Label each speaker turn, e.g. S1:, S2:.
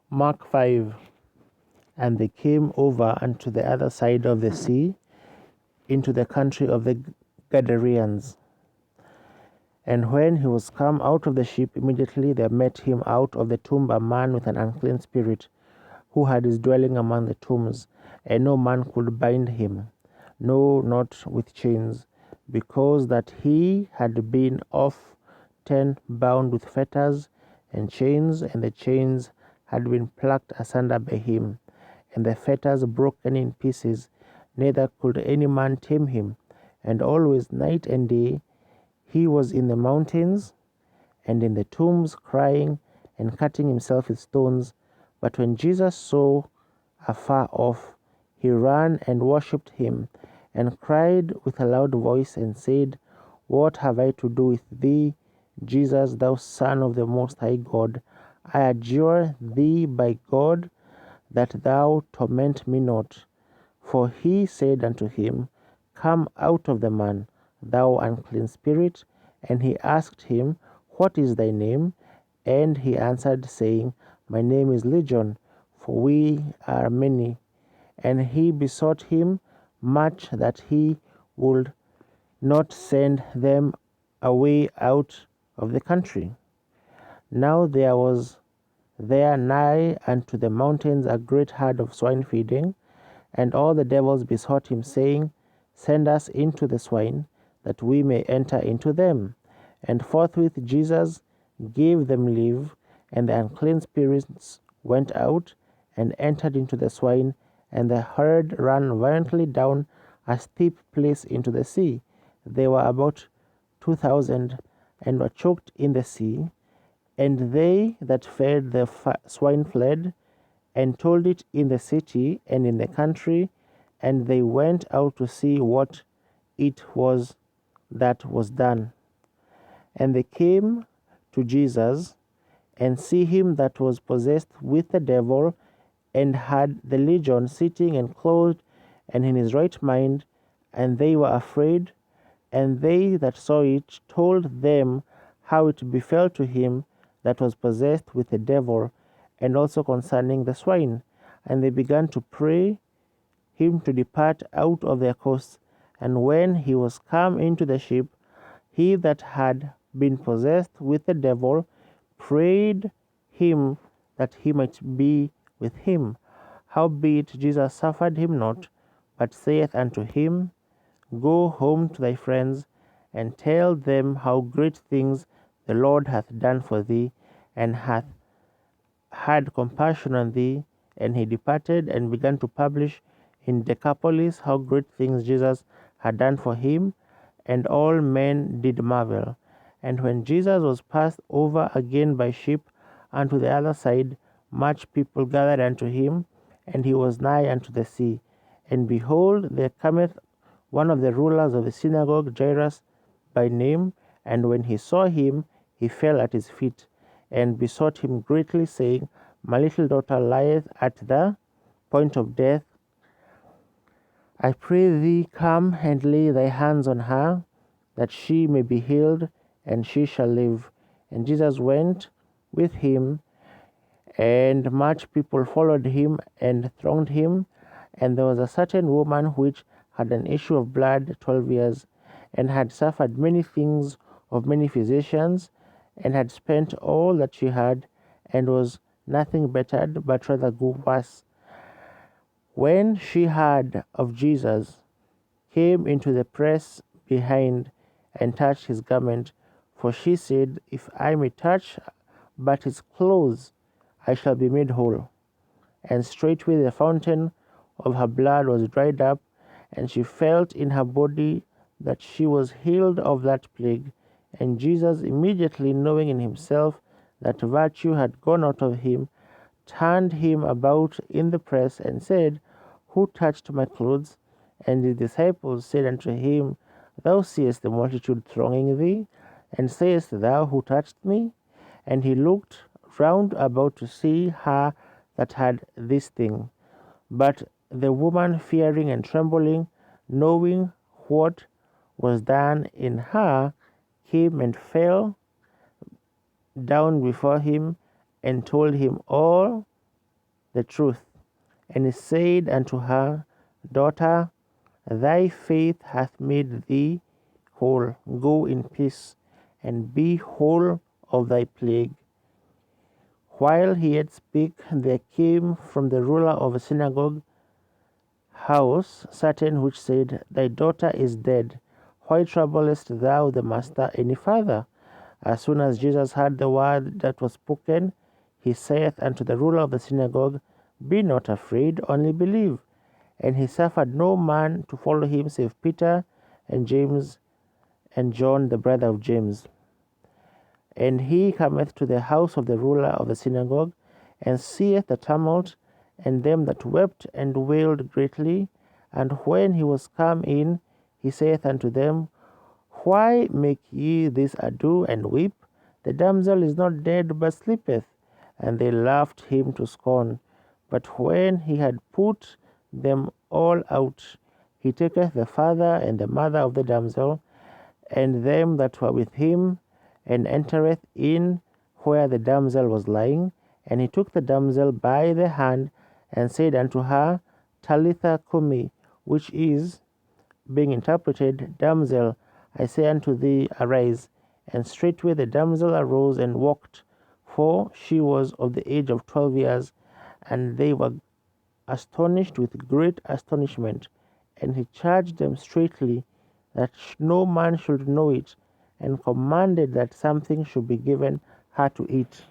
S1: Mark 5. And they came over unto the other side of the sea, into the country of the Gadareans. And when he was come out of the ship, immediately there met him out of the tomb a man with an unclean spirit, who had his dwelling among the tombs, and no man could bind him, no, not with chains, because that he had been often bound with fetters and chains, and the chains had been plucked asunder by him, and the fetters broken in pieces, neither could any man tame him. And always night and day he was in the mountains and in the tombs, crying and cutting himself with stones. But when Jesus saw afar off, he ran and worshipped him, and cried with a loud voice, and said, What have I to do with thee, Jesus, thou Son of the Most High God? I adjure thee by God that thou torment me not. For he said unto him, Come out of the man, thou unclean spirit. And he asked him, What is thy name? And he answered, saying, My name is Legion, for we are many. And he besought him much that he would not send them away out of the country. Now there was there nigh unto the mountains a great herd of swine feeding, and all the devils besought him, saying, Send us into the swine, that we may enter into them. And forthwith Jesus gave them leave, and the unclean spirits went out and entered into the swine, and the herd ran violently down a steep place into the sea. They were about 2,000, and were choked in the sea. And they that fed the swine fled, and told it in the city and in the country, and they went out to see what it was that was done. And they came to Jesus, and see him that was possessed with the devil, and had the legion, sitting and clothed, and in his right mind, and they were afraid. And they that saw it told them how it befell to him that was possessed with the devil, and also concerning the swine. And they began to pray him to depart out of their coasts. And when he was come into the ship, he that had been possessed with the devil prayed him that he might be with him. Howbeit Jesus suffered him not, but saith unto him, Go home to thy friends, and tell them how great things the Lord hath done for thee, and hath had compassion on thee. And he departed and began to publish in Decapolis how great things Jesus had done for him, and all men did marvel. And when Jesus was passed over again by ship unto the other side, much people gathered unto him, and he was nigh unto the sea. And behold, there cometh one of the rulers of the synagogue, Jairus by name, and when he saw him, he fell at his feet, and besought him greatly, saying, My little daughter lieth at the point of death. I pray thee, come and lay thy hands on her, that she may be healed, and she shall live. And Jesus went with him, and much people followed him and thronged him. And there was a certain woman which had an issue of blood 12 years, and had suffered many things of many physicians, and had spent all that she had, and was nothing bettered, but rather grew worse. When she heard of Jesus, came into the press behind, and touched his garment. For she said, If I may touch but his clothes, I shall be made whole. And straightway the fountain of her blood was dried up, and she felt in her body that she was healed of that plague. And Jesus, immediately knowing in himself that virtue had gone out of him, turned him about in the press, and said, Who touched my clothes? And his disciples said unto him, Thou seest the multitude thronging thee, and sayest thou, Who touched me? And he looked round about to see her that had this thing. But the woman, fearing and trembling, knowing what was done in her, came and fell down before him, and told him all the truth. And he said unto her, Daughter, thy faith hath made thee whole. Go in peace, and be whole of thy plague. While he yet spake, there came from the ruler of the synagogue house certain which said, Thy daughter is dead. Why troublest thou the master any further? As soon as Jesus heard the word that was spoken, he saith unto the ruler of the synagogue, Be not afraid, only believe. And he suffered no man to follow him save Peter and James and John, the brother of James. And he cometh to the house of the ruler of the synagogue, and seeth the tumult, and them that wept and wailed greatly. And when he was come in, he saith unto them, Why make ye this ado and weep? The damsel is not dead, but sleepeth. And they laughed him to scorn. But when he had put them all out, he taketh the father and the mother of the damsel, and them that were with him, and entereth in where the damsel was lying. And he took the damsel by the hand, and said unto her, Talitha cumi, which is, being interpreted, Damsel, I say unto thee, arise. And straightway the damsel arose and walked, for she was of the age of 12 years. And they were astonished with great astonishment. And he charged them straitly that no man should know it, and commanded that something should be given her to eat.